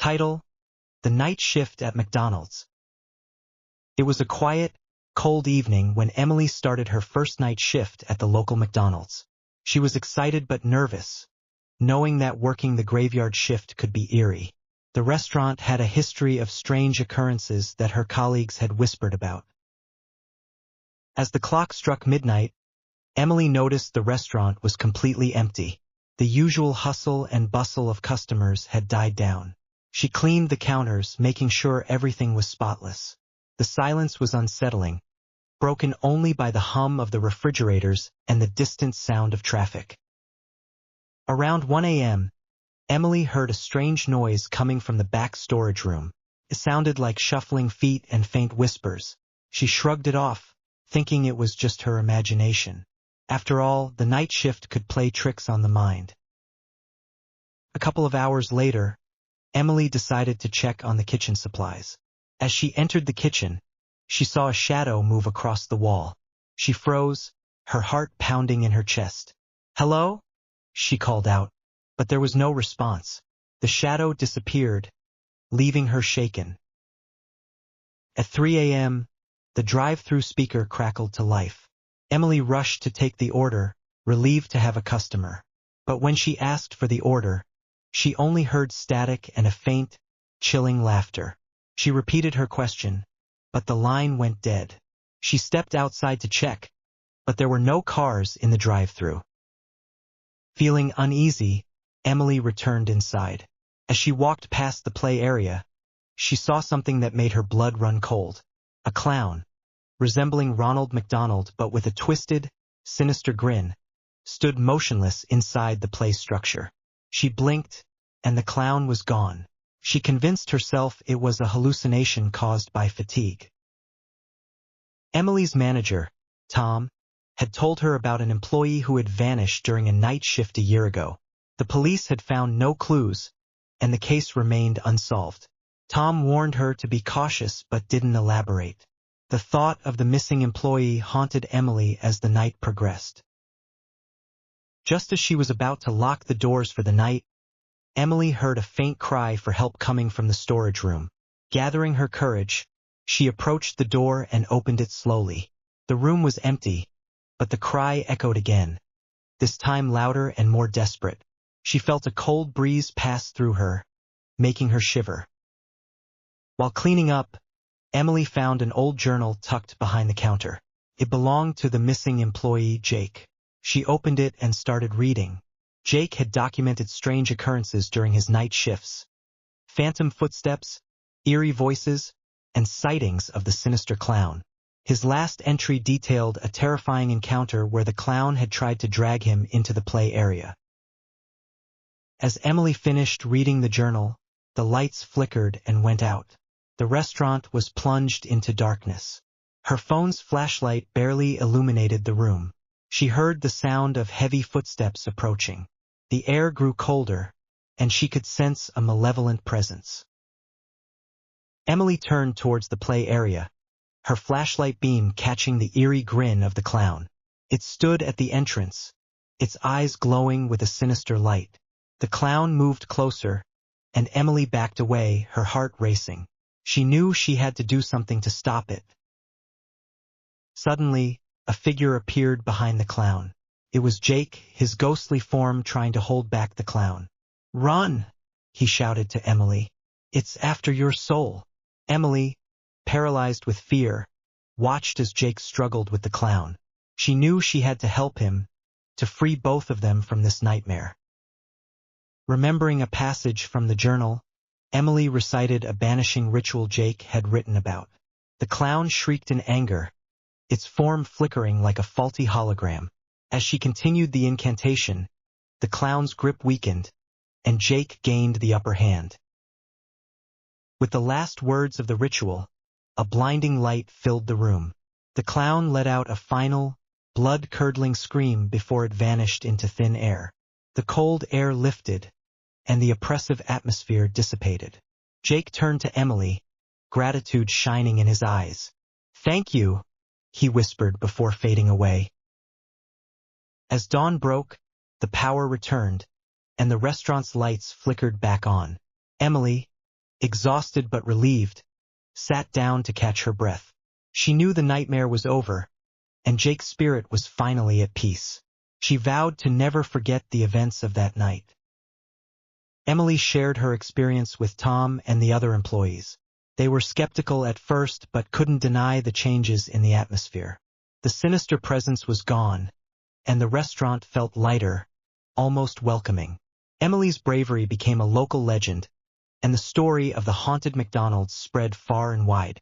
Title: The Night Shift at McDonald's. It was a quiet, cold evening when Emily started her first night shift at the local McDonald's. She was excited but nervous, knowing that working the graveyard shift could be eerie. The restaurant had a history of strange occurrences that her colleagues had whispered about. As the clock struck midnight, Emily noticed the restaurant was completely empty. The usual hustle and bustle of customers had died down. She cleaned the counters, making sure everything was spotless. The silence was unsettling, broken only by the hum of the refrigerators and the distant sound of traffic. Around 1 a.m., Emily heard a strange noise coming from the back storage room. It sounded like shuffling feet and faint whispers. She shrugged it off, thinking it was just her imagination. After all, the night shift could play tricks on the mind. A couple of hours later, Emily decided to check on the kitchen supplies. As she entered the kitchen, she saw a shadow move across the wall. She froze, her heart pounding in her chest. "Hello?" she called out, but there was no response. The shadow disappeared, leaving her shaken. At 3 a.m., the drive-through speaker crackled to life. Emily rushed to take the order, relieved to have a customer. But when she asked for the order, she only heard static and a faint, chilling laughter. She repeated her question, but the line went dead. She stepped outside to check, but there were no cars in the drive-through. Feeling uneasy, Emily returned inside. As she walked past the play area, she saw something that made her blood run cold. A clown, resembling Ronald McDonald but with a twisted, sinister grin, stood motionless inside the play structure. She blinked, and the clown was gone. She convinced herself it was a hallucination caused by fatigue. Emily's manager, Tom, had told her about an employee who had vanished during a night shift a year ago. The police had found no clues, and the case remained unsolved. Tom warned her to be cautious but didn't elaborate. The thought of the missing employee haunted Emily as the night progressed. Just as she was about to lock the doors for the night, Emily heard a faint cry for help coming from the storage room. Gathering her courage, she approached the door and opened it slowly. The room was empty, but the cry echoed again, this time louder and more desperate. She felt a cold breeze pass through her, making her shiver. While cleaning up, Emily found an old journal tucked behind the counter. It belonged to the missing employee, Jake. She opened it and started reading. Jake had documented strange occurrences during his night shifts. Phantom footsteps, eerie voices, and sightings of the sinister clown. His last entry detailed a terrifying encounter where the clown had tried to drag him into the play area. As Emily finished reading the journal, the lights flickered and went out. The restaurant was plunged into darkness. Her phone's flashlight barely illuminated the room. She heard the sound of heavy footsteps approaching. The air grew colder, and she could sense a malevolent presence. Emily turned towards the play area, her flashlight beam catching the eerie grin of the clown. It stood at the entrance, its eyes glowing with a sinister light. The clown moved closer, and Emily backed away, her heart racing. She knew she had to do something to stop it. Suddenly, a figure appeared behind the clown. It was Jake, his ghostly form trying to hold back the clown. "Run!" he shouted to Emily. "It's after your soul." Emily, paralyzed with fear, watched as Jake struggled with the clown. She knew she had to help him, to free both of them from this nightmare. Remembering a passage from the journal, Emily recited a banishing ritual Jake had written about. The clown shrieked in anger, its form flickering like a faulty hologram. As she continued the incantation, the clown's grip weakened, and Jake gained the upper hand. With the last words of the ritual, a blinding light filled the room. The clown let out a final, blood-curdling scream before it vanished into thin air. The cold air lifted, and the oppressive atmosphere dissipated. Jake turned to Emily, gratitude shining in his eyes. "Thank you," he whispered before fading away. As dawn broke, the power returned, and the restaurant's lights flickered back on. Emily, exhausted but relieved, sat down to catch her breath. She knew the nightmare was over, and Jake's spirit was finally at peace. She vowed to never forget the events of that night. Emily shared her experience with Tom and the other employees. They were skeptical at first but couldn't deny the changes in the atmosphere. The sinister presence was gone, and the restaurant felt lighter, almost welcoming. Emily's bravery became a local legend, and the story of the haunted McDonald's spread far and wide.